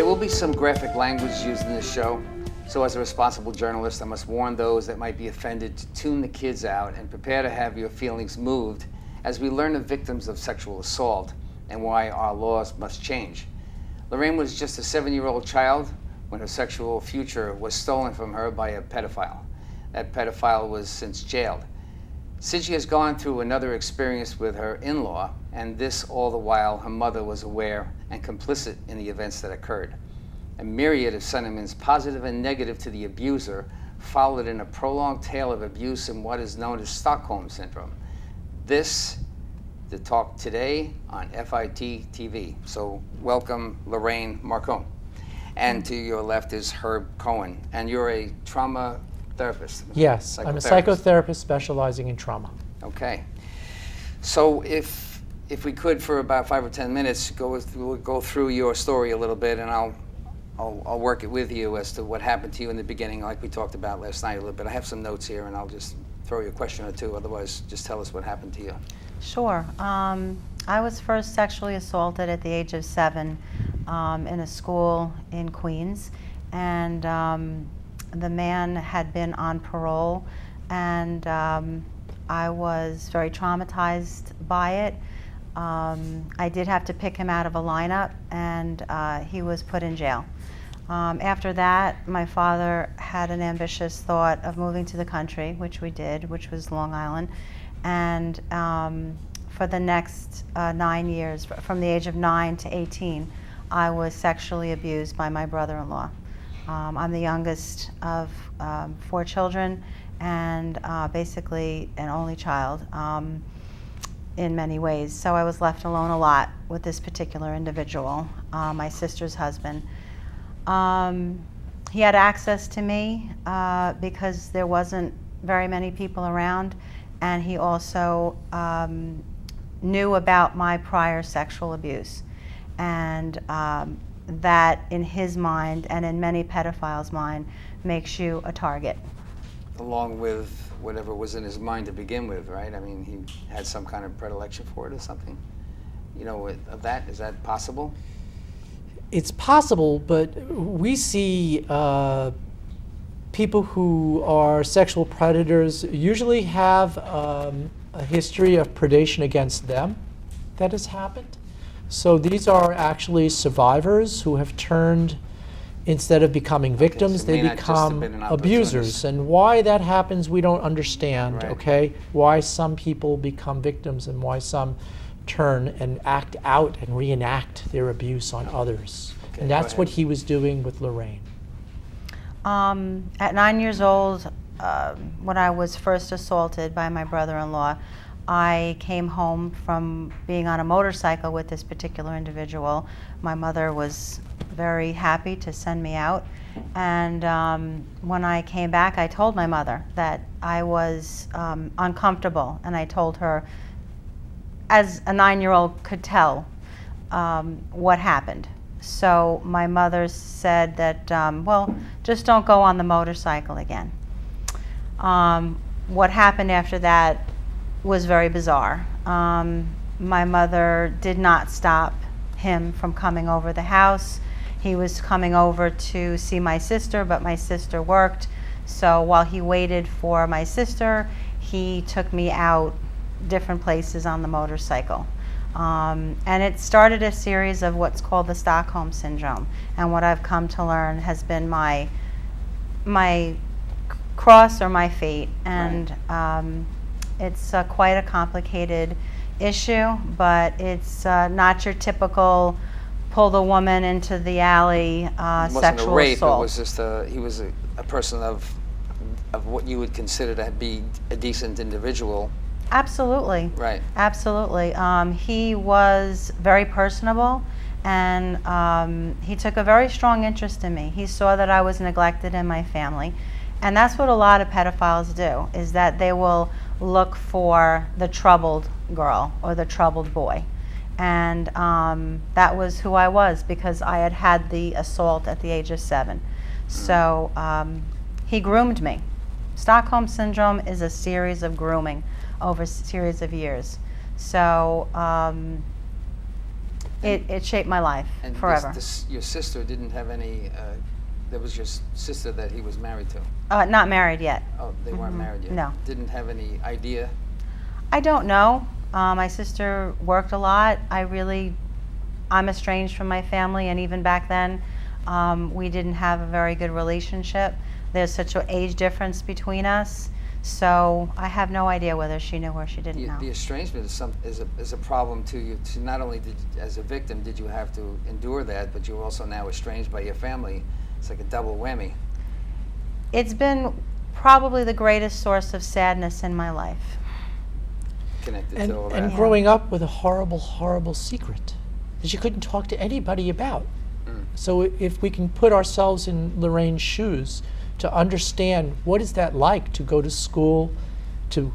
There will be some graphic language used in this show, so as a responsible journalist, I must warn those that might be offended to tune the kids out and prepare to have your feelings moved as we learn the victims of sexual assault and why our laws must change. Lorraine was just a 7-year-old child when her sexual future was stolen from her by a pedophile. That pedophile was since jailed. Sidgy has gone through another experience with her in-law, and this all the while her mother was aware and complicit in the events that occurred. A myriad of sentiments, positive and negative to the abuser, followed in a prolonged tale of abuse in what is known as Stockholm Syndrome. This, the talk today on FIT TV. So welcome, Lorraine Cohnen. And to your left is Herb Cohen, and you're a trauma therapist. Yes, I'm a psychotherapist specializing in trauma. Okay. So if we could, for about 5 or 10 minutes, we'll go through your story a little bit, and I'll work it with you as to what happened to you in the beginning, like we talked about last night a little bit. I have some notes here, and I'll just throw you a question or two. Otherwise, just tell us what happened to you. Sure. I was first sexually assaulted at the age of 7 in a school in Queens, and the man had been on parole, and I was very traumatized by it. I did have to pick him out of a lineup, and he was put in jail. After that, my father had an ambitious thought of moving to the country, which we did, which was Long Island. And for the next 9 years, from the age of 9 to 18, I was sexually abused by my brother-in-law. I'm the youngest of 4 children, and basically an only child in many ways. So I was left alone a lot with this particular individual, my sister's husband. He had access to me because there wasn't very many people around, and he also knew about my prior sexual abuse. And that, in his mind and in many pedophiles' mind, makes you a target. Along with whatever was in his mind to begin with, right? I mean, he had some kind of predilection for it or something. You know, of that, is that possible? It's possible, but we see people who are sexual predators usually have a history of predation against them that has happened. So these are actually survivors who have turned, instead of becoming victims, so they become abusers. And why that happens, we don't understand, right. Okay? Why some people become victims and why some turn and act out and reenact their abuse on others. Okay, and that's what he was doing with Lorraine. At 9 years old, when I was first assaulted by my brother-in-law, I came home from being on a motorcycle with this particular individual. My mother was very happy to send me out, and when I came back, I told my mother that I was uncomfortable, and I told her, as a 9-year-old could tell, what happened. So my mother said that, well, just don't go on the motorcycle again. What happened after that was very bizarre. My mother did not stop him from coming over the house. He was coming over to see my sister, but my sister worked. So while he waited for my sister, he took me out different places on the motorcycle. And it started a series of what's called the Stockholm Syndrome. And what I've come to learn has been my cross or my fate. And it's quite a complicated issue, but it's not your typical pull the woman into the alley It wasn't sexual a rape, assault. it was just he was a person of what you would consider to be a decent individual. Absolutely. Right. Absolutely. He was very personable, and he took a very strong interest in me. He saw that I was neglected in my family, and that's what a lot of pedophiles do, is that they will look for the troubled girl or the troubled boy. And that was who I was, because I had had the assault at the age of 7. So he groomed me. Stockholm Syndrome is a series of grooming over a series of years. So it shaped my life And forever. your sister didn't have any, that was your sister that he was married to? Not married yet. Oh, they weren't married yet? No. Didn't have any idea? I don't know. My sister worked a lot. I'm estranged from my family, and even back then, we didn't have a very good relationship. There's such an age difference between us, so I have no idea whether she knew or she didn't know. The estrangement is a problem to you. Not only as a victim did you have to endure that, but you're also now estranged by your family. It's like a double whammy. It's been probably the greatest source of sadness in my life. Connected And, to all and that. growing up with a horrible, horrible secret that you couldn't talk to anybody about. So if we can put ourselves in Lorraine's shoes to understand what is that like to go to school, to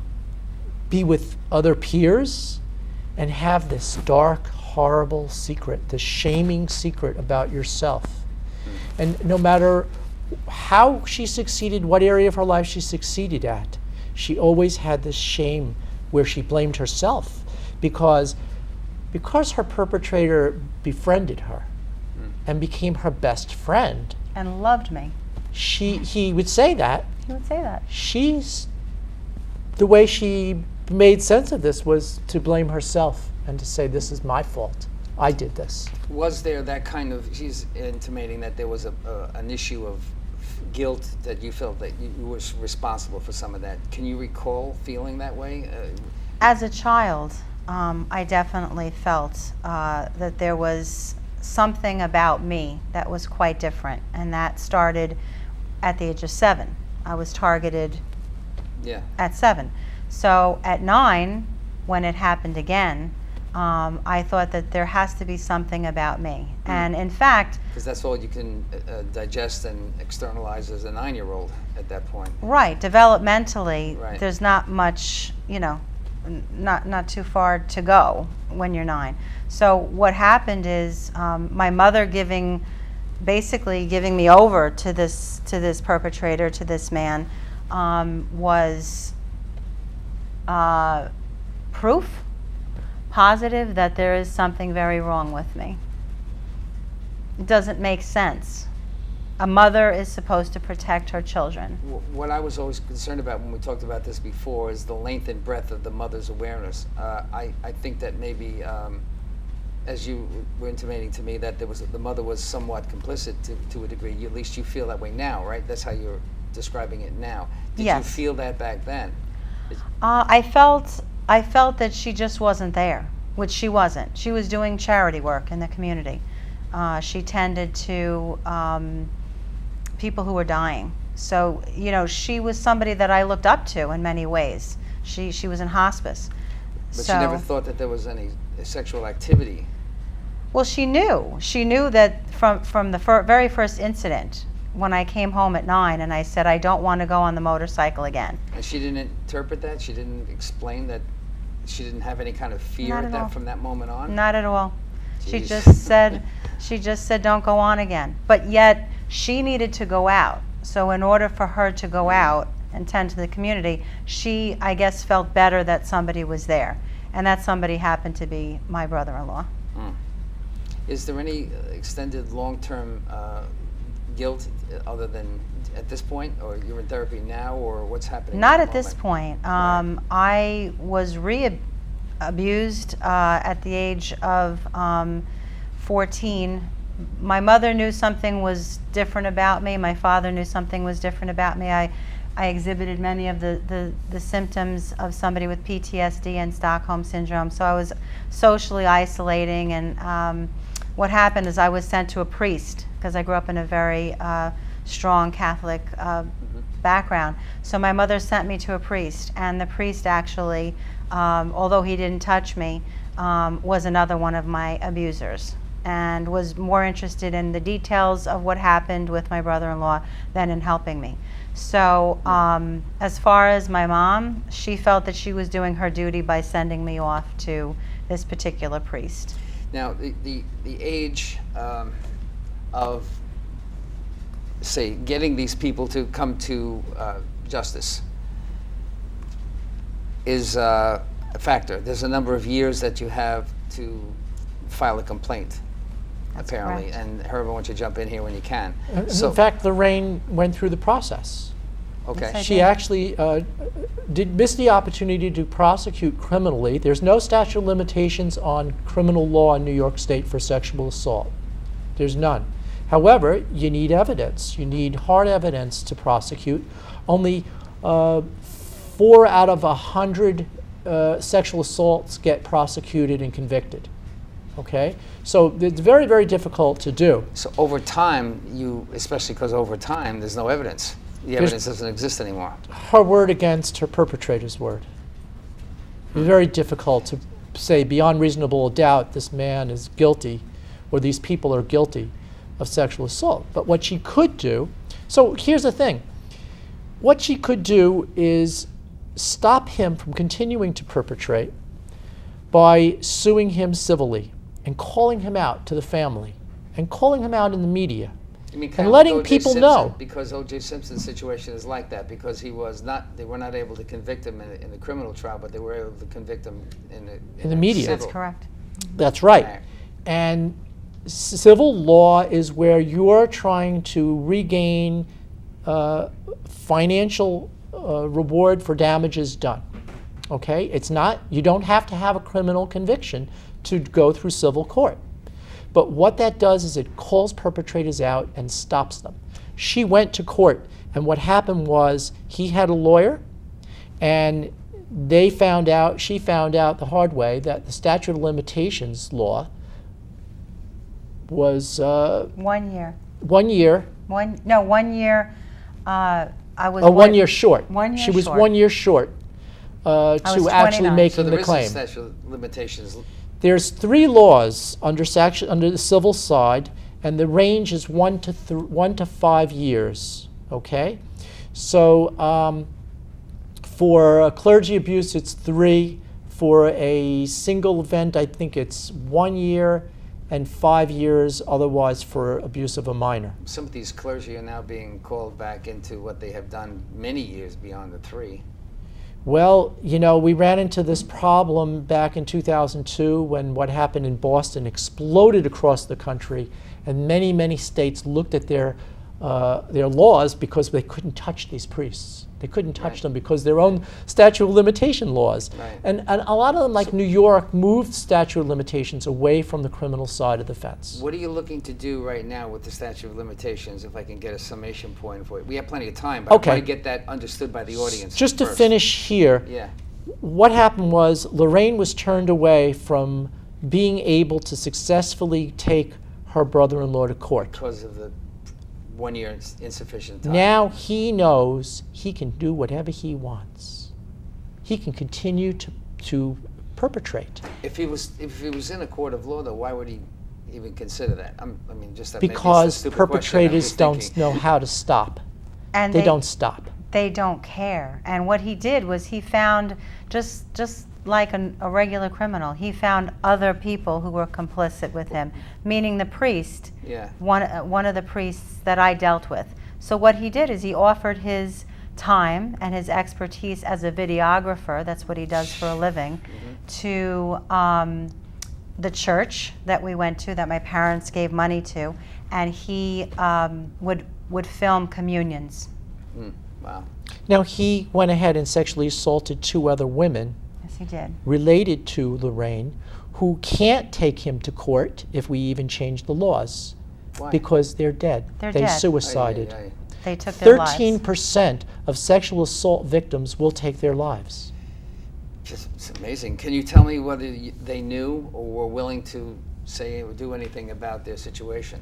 be with other peers, and have this dark, horrible secret, this shaming secret about yourself. And no matter how she succeeded, what area of her life she succeeded at, she always had this shame where she blamed herself because her perpetrator befriended her and became her best friend. And loved me. He would say that. He would say that. The way she made sense of this was to blame herself and to say, this is my fault. I did this. Was there that kind of, she's intimating that there was an issue of guilt that you felt that you were responsible for some of that. Can you recall feeling that way? As a child, I definitely felt that there was something about me that was quite different, and that started at the age of 7. I was targeted at 7. So at 9, when it happened again, I thought that there has to be something about me. And in fact... Because that's all you can digest and externalize as a 9-year-old at that point. Right. Developmentally, Right. there's not much, not too far to go when you're 9. So what happened is my mother basically giving me over to this perpetrator, to this man, was proof positive that there is something very wrong with me. It doesn't make sense. A mother is supposed to protect her children. What I was always concerned about when we talked about this before is the length and breadth of the mother's awareness. I think that maybe, as you were intimating to me, that the mother was somewhat complicit to a degree. At least you feel that way now, right? That's how you're describing it now. Did Yes. you feel that back then? I felt that she just wasn't there, which she wasn't. She was doing charity work in the community. She tended to people who were dying. So, she was somebody that I looked up to in many ways. She was in hospice. But she never thought that there was any sexual activity. Well, she knew. She knew that from the very first incident, when I came home at 9 and I said, I don't want to go on the motorcycle again. And she didn't interpret that? She didn't explain that? She didn't have any kind of fear Not at all. from that moment on? Not at all. She Jeez. just said, don't go on again. But yet, she needed to go out. So in order for her to go out and tend to the community, she, I guess, felt better that somebody was there. And that somebody happened to be my brother-in-law. Is there any extended long-term guilt other than at this point, or you're in therapy now, or what's happening? Not at at the this moment? point. Right. I was abused at the age of 14. My mother knew something was different about me. My father knew something was different about me. I exhibited many of the symptoms of somebody with PTSD and Stockholm Syndrome. So I was socially isolating, and what happened is I was sent to a priest because I grew up in a very strong Catholic background. So my mother sent me to a priest, and the priest actually, although he didn't touch me, was another one of my abusers, and was more interested in the details of what happened with my brother-in-law than in helping me. So as far as my mom, she felt that she was doing her duty by sending me off to this particular priest. Now, the age of, say, getting these people to come to justice is a factor. There's a number of years that you have to file a complaint, That's apparently. correct. And Herbert, why don't you jump in here when you can? In fact, Lorraine went through the process. Okay. Yes, I She did. actually did miss the opportunity to prosecute criminally. There's no statute of limitations on criminal law in New York State for sexual assault. There's none. However, you need evidence. You need hard evidence to prosecute. Only 4 out of 100 sexual assaults get prosecuted and convicted. Okay? So it's very, very difficult to do. So over time, especially because over time, there's no evidence. The evidence doesn't exist anymore. Her word against her perpetrator's word. It's very difficult to say beyond reasonable doubt this man is guilty or these people are guilty of sexual assault. But what she could do, so here's the thing. What she could do is stop him from continuing to perpetrate by suing him civilly and calling him out to the family and calling him out in the media. You mean And of letting O.J. people Simpson? know. Because O.J. Simpson's situation is like that, because they were not able to convict him in the criminal trial, but they were able to convict him in the media. civil. That's correct. That's right. Right. And civil law is where you are trying to regain financial reward for damages done. Okay? It's not, you don't have to have a criminal conviction to go through civil court. But what that does is it calls perpetrators out and stops them. She went to court, and what happened was he had a lawyer, and she found out the hard way that the statute of limitations law was 1 year. 1 year, 1 year. I was 1 year short. 1 year She was short. 1 year short was to actually 29. So making there the is claim. a statute of limitations. There's 3 laws under the civil side, and the range is 1 to 5 years. Okay, so for clergy abuse, it's 3. For a single event, I think it's 1 year, and 5 years otherwise for abuse of a minor. Some of these clergy are now being called back into what they have done many years beyond the 3. Well, you know, we ran into this problem back in 2002 when what happened in Boston exploded across the country, and many, many states looked at their laws because they couldn't touch these priests. They couldn't touch Right. them because their own statute of limitation laws. Right. And a lot of them, like New York, moved statute of limitations away from the criminal side of the fence. What are you looking to do right now with the statute of limitations, if I can get a summation point for it? We have plenty of time, but Okay. I want to get that understood by the audience Just to first. finish here, Yeah. what happened was Lorraine was turned away from being able to successfully take her brother-in-law to court. Because of the 1 year insufficient time. Now he knows he can do whatever he wants. He can continue to perpetrate If he was in a court of law, though, why would he even consider that? I mean, just that because maybe it's a stupid question, I'm perpetrators just don't thinking. know how to stop. And They don't stop. They don't care. And what he did was he found, just like a regular criminal, he found other people who were complicit with him, meaning the priest, Yeah. one of the priests that I dealt with. So what he did is he offered his time and his expertise as a videographer, that's what he does for a living, to the church that we went to, that my parents gave money to, and he would film communions. Wow. Now he went ahead and sexually assaulted 2 other women Yes, he did. related to Lorraine who can't take him to court if we even change the laws Why? because they're dead. They're they dead. suicided. Ay, ay, ay. They took their lives. 13% of sexual assault victims will take their lives. It's amazing. Can you tell me whether they knew or were willing to say or do anything about their situation?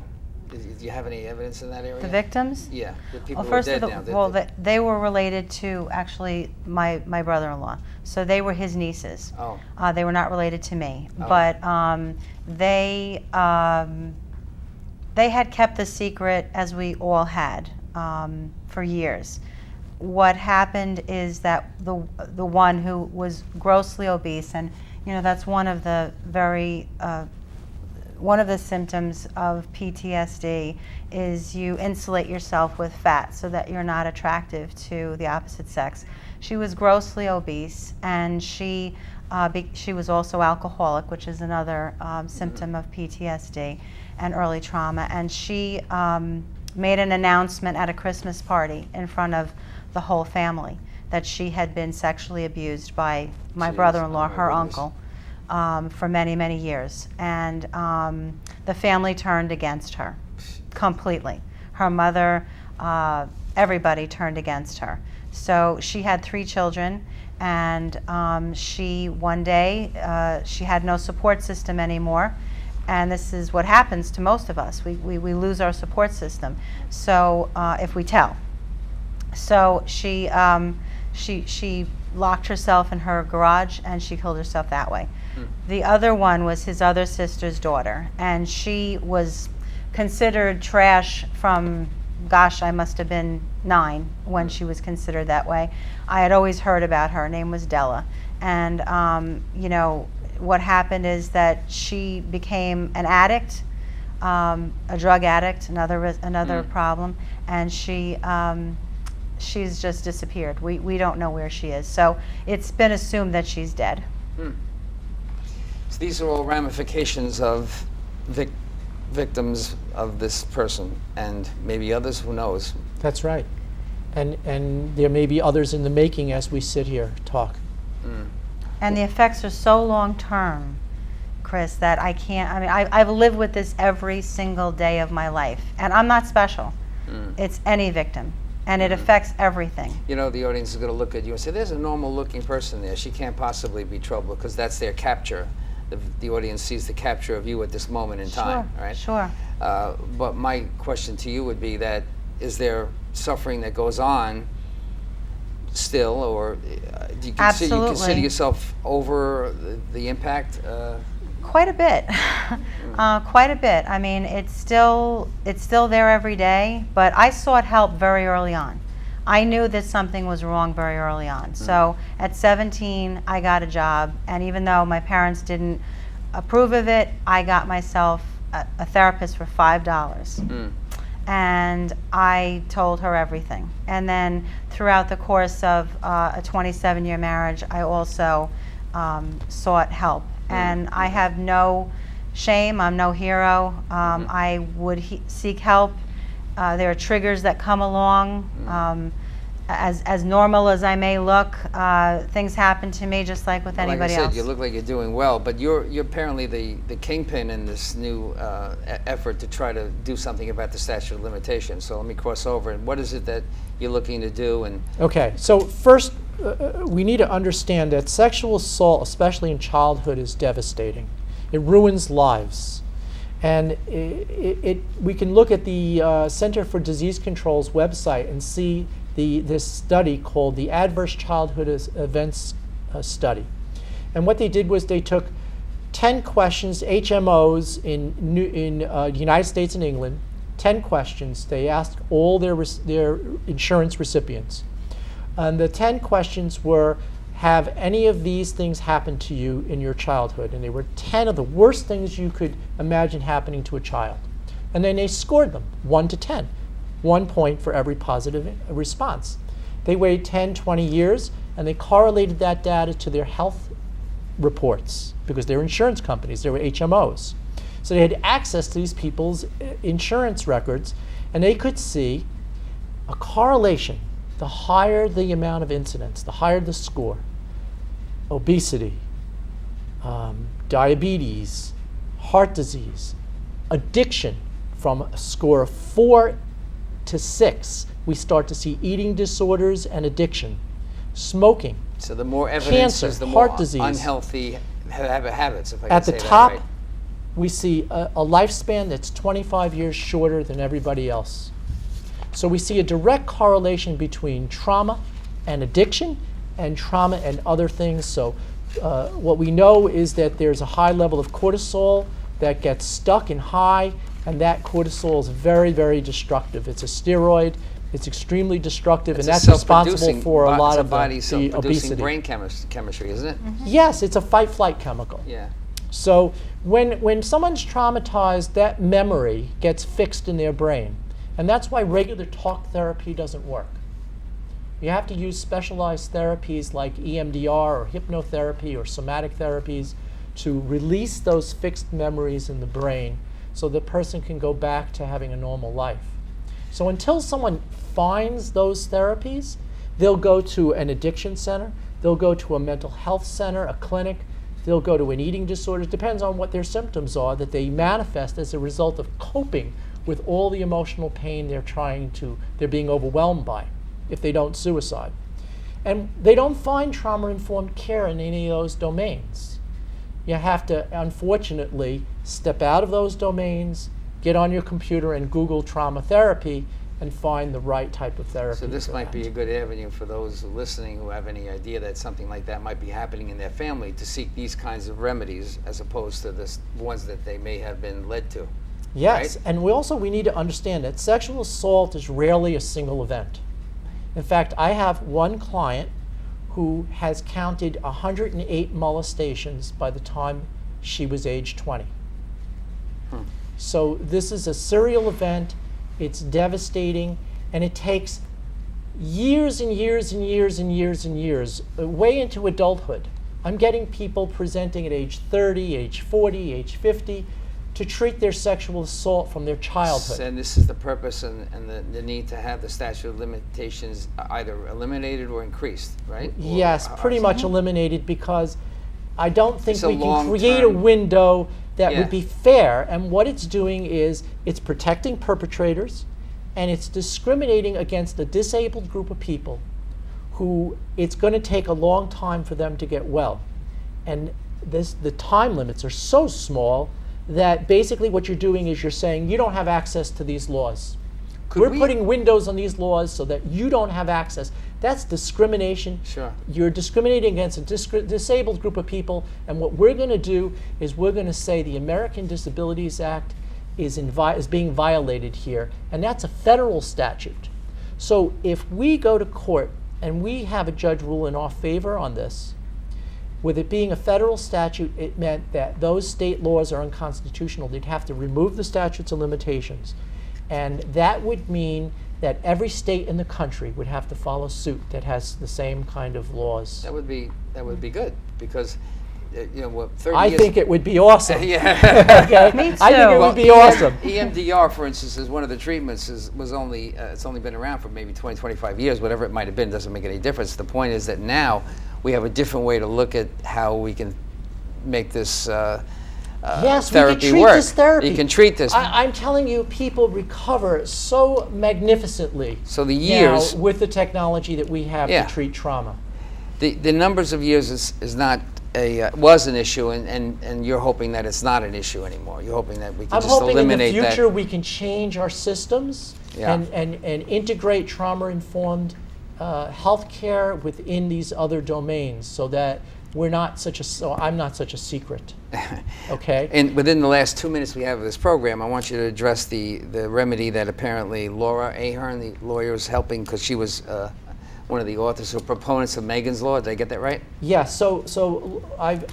Do you have any evidence in that area? The victims? Yeah, the people Well, who are first dead of now. all, they were related to actually my brother-in-law. So they were his nieces. Oh. They were not related to me. Oh. But they had kept the secret, as we all had, for years. What happened is that the one who was grossly obese, and you know that's one of the very one of the symptoms of PTSD is you insulate yourself with fat so that you're not attractive to the opposite sex. She was grossly obese, and she was also alcoholic, which is another symptom of PTSD and early trauma. And she made an announcement at a Christmas party in front of the whole family that she had been sexually abused by my brother-in-law, her uncle, for many, many years. And the family turned against her completely. Her mother, everybody turned against her. So she had 3 children, and she one day, she had no support system anymore. And this is what happens to most of us. We lose our support system, so if we tell. So she locked herself in her garage, and she killed herself that way. The other one was his other sister's daughter, and she was considered trash from, gosh, I must have been 9 when she was considered that way. I had always heard about her. Her name was Della. And, you know, what happened is that she became an addict, a drug addict, another problem, and she's just disappeared. We don't know where she is. So it's been assumed that she's dead. So these are all ramifications of victims of this person, and maybe others, who knows? That's right. And there may be others in the making as we sit here talk. And the effects are so long-term, Chris, that I can't, I mean, I've lived with this every single day of my life. And I'm not special. It's any victim. And it affects everything. You know, the audience is going to look at you and say, there's a normal-looking person there. She can't possibly be trouble, because that's their capture. The audience sees the capture of you at this moment in time, right? Sure. But my question to you would be that, is there suffering that goes on still, or do you consider yourself over the impact? Quite a bit. Quite a bit. I mean, it's still there every day, but I sought help very early on. I knew that something was wrong very early on. So at 17, I got a job, and even though my parents didn't approve of it, I got myself a therapist for $5. And I told her everything. And then throughout the course of a 27-year marriage, I also sought help. And I have no shame. I'm no hero. I would seek help. There are triggers that come along. As normal as I may look, things happen to me just like with anybody else. Like I said, you look like you're doing well, but you're apparently the kingpin in this new effort to try to do something about the statute of limitations. So let me cross over. And what is it that you're looking to do? And okay, so first, we need to understand that sexual assault, especially in childhood, is devastating. It ruins lives. And we can look at the Center for Disease Control's website and see this study called the Adverse Childhood Events Study. And what they did was they took 10 questions, HMOs in the United States and England, 10 questions. They asked all their insurance recipients. And the 10 questions were, have any of these things happened to you in your childhood? And they were 10 of the worst things you could imagine happening to a child. And then they scored them, 1 to 10. 1 point for every positive response. They waited 10, 20 years, and they correlated that data to their health reports, because they were insurance companies, they were HMOs. So they had access to these people's insurance records, and they could see a correlation. The higher the amount of incidents, the higher the score. Obesity, diabetes, heart disease, addiction, from a score of 4 to 6, we start to see eating disorders and addiction, smoking. So the more evidence cancer, is the more heart disease. Unhealthy habits, if I can At the say top, that right. we see a lifespan that's 25 years shorter than everybody else. So we see a direct correlation between trauma and addiction, and trauma and other things. So what we know is that there's a high level of cortisol that gets stuck in high, and that cortisol is very, very destructive. It's a steroid. It's extremely destructive, and that's responsible for a lot of the obesity. Brain chemistry, isn't it? Yes, it's a fight-flight chemical. Yeah. So when someone's traumatized, that memory gets fixed in their brain. And that's why regular talk therapy doesn't work. You have to use specialized therapies like EMDR or hypnotherapy or somatic therapies to release those fixed memories in the brain so the person can go back to having a normal life. So until someone finds those therapies, they'll go to an addiction center, they'll go to a mental health center, a clinic, they'll go to an eating disorder. It depends on what their symptoms are that they manifest as a result of coping with all the emotional pain they're being overwhelmed by if they don't suicide. And they don't find trauma-informed care in any of those domains. You have to, unfortunately, step out of those domains, get on your computer and Google trauma therapy and find the right type of therapy. So this might be a good avenue for those listening who have any idea that something like that might be happening in their family to seek these kinds of remedies as opposed to the ones that they may have been led to. Yes, right? and we need to understand that sexual assault is rarely a single event. In fact, I have one client who has counted 108 molestations by the time she was age 20. So this is a serial event, it's devastating, and it takes years and years and years and years and years, way into adulthood. I'm getting people presenting at age 30, age 40, age 50, to treat their sexual assault from their childhood. And this is the purpose and the need to have the statute of limitations either eliminated or increased, right? Yes, pretty much eliminated, because I don't think It's a we can long create a term- window that Yeah. would be fair. And what it's doing is it's protecting perpetrators, and it's discriminating against a disabled group of people who it's going to take a long time for them to get well. And the time limits are so small that basically what you're doing is you're saying you don't have access to these laws. We're putting windows on these laws so that you don't have access. That's discrimination. Sure. You're discriminating against a disabled group of people, and what we're going to do is we're going to say the American Disabilities Act is being violated here, and that's a federal statute. So if we go to court and we have a judge rule in our favor on this, with it being a federal statute, it meant that those state laws are unconstitutional. They'd have to remove the statutes of limitations. And that would mean that every state in the country would have to follow suit that has the same kind of laws. That would be good because, you know, what 30 I years. think it would be awesome. Yeah. Okay? Me I think it too. would be awesome. EMDR, for instance, is one of the treatments. It's only been around for maybe 20, 25 years, whatever it might have been. Doesn't make any difference. The point is that now we have a different way to look at how we can make this Yes, we therapy can treat work. this therapy. You can treat this. I'm telling you, people recover so magnificently So the years- now with the technology that we have Yeah. to treat trauma. The numbers of years is not was an issue, and you're hoping that it's not an issue anymore. You're hoping that we can I'm just hoping in the eliminate future that. we can change our systems Yeah. and integrate trauma-informed healthcare within these other domains, so that I'm not such a secret. Okay. And within the last 2 minutes we have of this program, I want you to address the remedy that apparently Laura Ahern, the lawyer, is helping because she was one of the authors or proponents of Megan's Law. Did I get that right? Yeah, so I've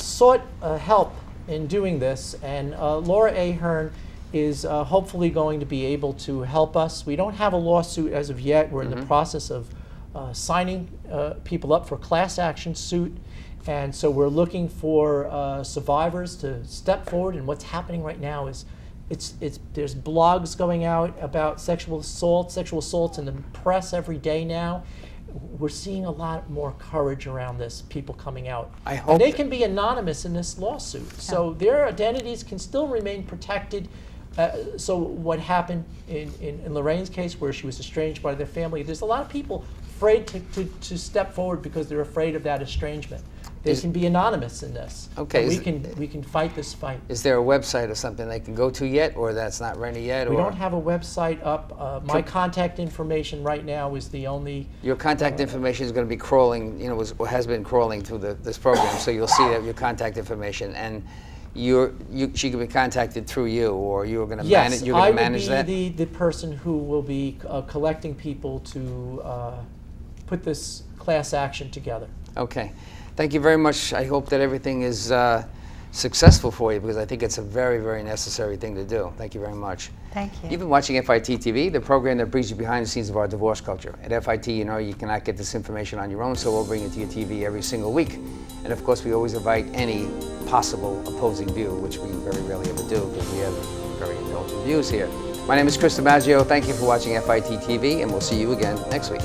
sought help in doing this, and Laura Ahern is hopefully going to be able to help us. We don't have a lawsuit as of yet. We're in the process of signing people up for class action suit, and so we're looking for survivors to step forward. And what's happening right now is there's blogs going out about sexual assaults in the press every day now. We're seeing a lot more courage around this, people coming out. I hope and they that- can be anonymous in this lawsuit, so their identities can still remain protected. So what happened in Lorraine's case, where she was estranged by their family, there's a lot of people afraid to step forward because they're afraid of that estrangement. They can be anonymous in this. Okay, And we can fight this fight. Is there a website or something they can go to yet, or that's not ready yet? We or don't have a website up. My contact information right now is the only. Your contact information is going to be crawling, you know, has been crawling through this program, so you'll see that your contact information, and she can be contacted through you, or you're going to manage. You're going to manage that. I would be the person who will be collecting people to put this class action together. Okay, thank you very much. I hope that everything is successful for you, because I think it's a very, very necessary thing to do. Thank you very much. Thank you. You've been watching FIT TV, the program that brings you behind the scenes of our divorce culture. At FIT, you know, you cannot get this information on your own, so we'll bring it to your TV every single week. And of course, we always invite any possible opposing view, which we very rarely ever do, because we have very indulgent views here. My name is Chris DiMaggio. Thank you for watching FIT TV, and we'll see you again next week.